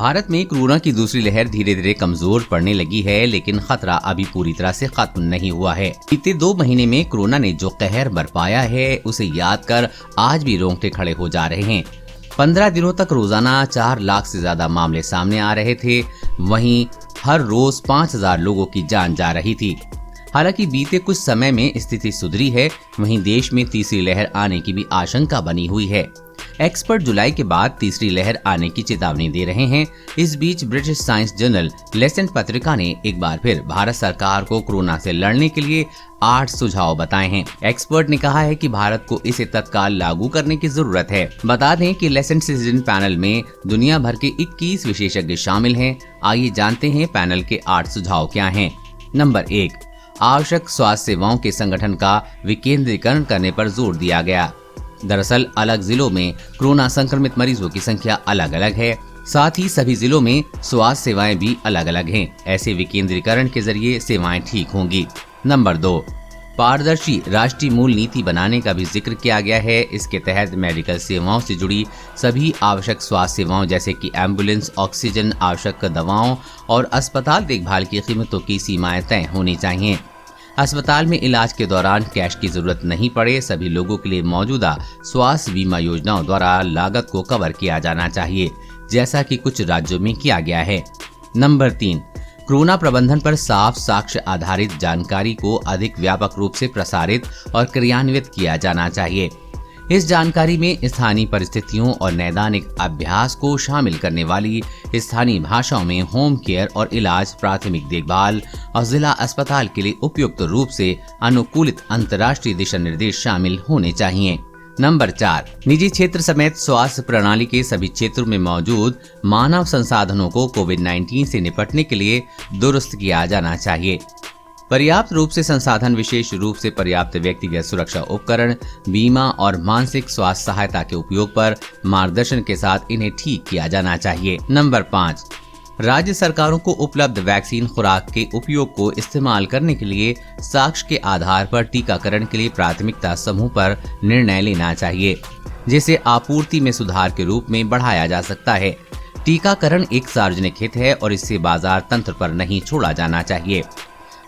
भारत में कोरोना की दूसरी लहर धीरे धीरे कमजोर पड़ने लगी है, लेकिन खतरा अभी पूरी तरह से खत्म नहीं हुआ है। बीते 2 महीने में कोरोना ने जो कहर बरपाया है, उसे याद कर आज भी रोंगटे खड़े हो जा रहे हैं। 15 दिनों तक रोजाना 4 लाख से ज्यादा मामले सामने आ रहे थे। वहीं हर रोज 5000 लोगों की जान जा रही थी। हालांकि बीते कुछ समय में स्थिति सुधरी है, वहीं देश में तीसरी लहर आने की भी आशंका बनी हुई है। एक्सपर्ट जुलाई के बाद तीसरी लहर आने की चेतावनी दे रहे हैं। इस बीच ब्रिटिश साइंस जर्नल लेसेंट पत्रिका ने एक बार फिर भारत सरकार को कोरोना से लड़ने के लिए 8 सुझाव बताए हैं। एक्सपर्ट ने कहा है कि भारत को इसे तत्काल लागू करने की जरूरत है। बता दें कि लेसेंट सिटीजन पैनल में दुनिया भर के 21 विशेषज्ञ शामिल हैं। आइए जानते हैं पैनल के 8 सुझाव क्या हैं। नंबर 1, आवश्यक स्वास्थ्य सेवाओं के संगठन का विकेंद्रीकरण करने पर जोर दिया गया। दरअसल अलग जिलों में कोरोना संक्रमित मरीजों की संख्या अलग अलग है, साथ ही सभी जिलों में स्वास्थ्य सेवाएं भी अलग अलग हैं। ऐसे विकेंद्रीकरण के जरिए सेवाएं ठीक होंगी। नंबर 2, पारदर्शी राष्ट्रीय मूल नीति बनाने का भी जिक्र किया गया है। इसके तहत मेडिकल सेवाओं से जुड़ी सभी आवश्यक स्वास्थ्य सेवाओं जैसे कि एम्बुलेंस, ऑक्सीजन, आवश्यक दवाओं और अस्पताल देखभाल की कीमतों की सीमाएं तय होनी चाहिए। अस्पताल में इलाज के दौरान कैश की जरूरत नहीं पड़े, सभी लोगों के लिए मौजूदा स्वास्थ्य बीमा योजनाओं द्वारा लागत को कवर किया जाना चाहिए, जैसा कि कुछ राज्यों में किया गया है। नंबर 3, कोरोना प्रबंधन पर साफ साक्ष्य आधारित जानकारी को अधिक व्यापक रूप से प्रसारित और क्रियान्वित किया जाना चाहिए। इस जानकारी में स्थानीय परिस्थितियों और नैदानिक अभ्यास को शामिल करने वाली स्थानीय भाषाओं में होम केयर और इलाज, प्राथमिक देखभाल और जिला अस्पताल के लिए उपयुक्त रूप से अनुकूलित अंतर्राष्ट्रीय दिशा निर्देश शामिल होने चाहिए। नंबर 4, निजी क्षेत्र समेत स्वास्थ्य प्रणाली के सभी क्षेत्रों में मौजूद मानव संसाधनों को कोविड-19 से निपटने के लिए दुरुस्त किया जाना चाहिए। पर्याप्त रूप से संसाधन, विशेष रूप से पर्याप्त व्यक्तिगत सुरक्षा उपकरण, बीमा और मानसिक स्वास्थ्य सहायता के उपयोग पर मार्गदर्शन के साथ इन्हें ठीक किया जाना चाहिए। नंबर 5, राज्य सरकारों को उपलब्ध वैक्सीन खुराक के उपयोग को इस्तेमाल करने के लिए साक्ष्य के आधार पर टीकाकरण के लिए प्राथमिकता समूह पर निर्णय लेना चाहिए, जिसे आपूर्ति में सुधार के रूप में बढ़ाया जा सकता है। टीकाकरण एक सार्वजनिक हित है और इससे बाजार तंत्र पर नहीं छोड़ा जाना चाहिए।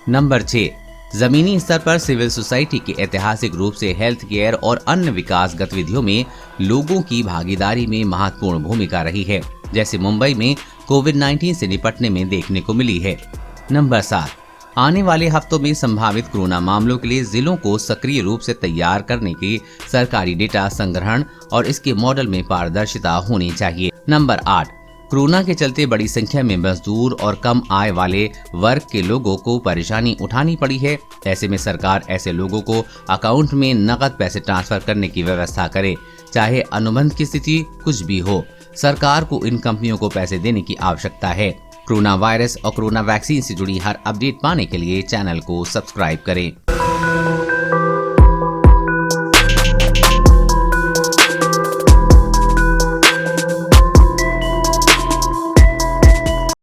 नंबर 6, जमीनी स्तर पर सिविल सोसाइटी की ऐतिहासिक रूप से हेल्थ केयर और अन्य विकास गतिविधियों में लोगों की भागीदारी में महत्वपूर्ण भूमिका रही है, जैसे मुंबई में कोविड-19 से निपटने में देखने को मिली है। नंबर 7, आने वाले हफ्तों में संभावित कोरोना मामलों के लिए जिलों को सक्रिय रूप से तैयार करने की सरकारी डेटा संग्रहण और इसके मॉडल में पारदर्शिता होनी चाहिए। नंबर 8, कोरोना के चलते बड़ी संख्या में मजदूर और कम आय वाले वर्ग के लोगों को परेशानी उठानी पड़ी है। ऐसे में सरकार ऐसे लोगों को अकाउंट में नकद पैसे ट्रांसफर करने की व्यवस्था करे, चाहे अनुबंध की स्थिति कुछ भी हो। सरकार को इन कंपनियों को पैसे देने की आवश्यकता है। कोरोना वायरस और कोरोना वैक्सीन से जुड़ी हर अपडेट पाने के लिए चैनल को सब्सक्राइब करें।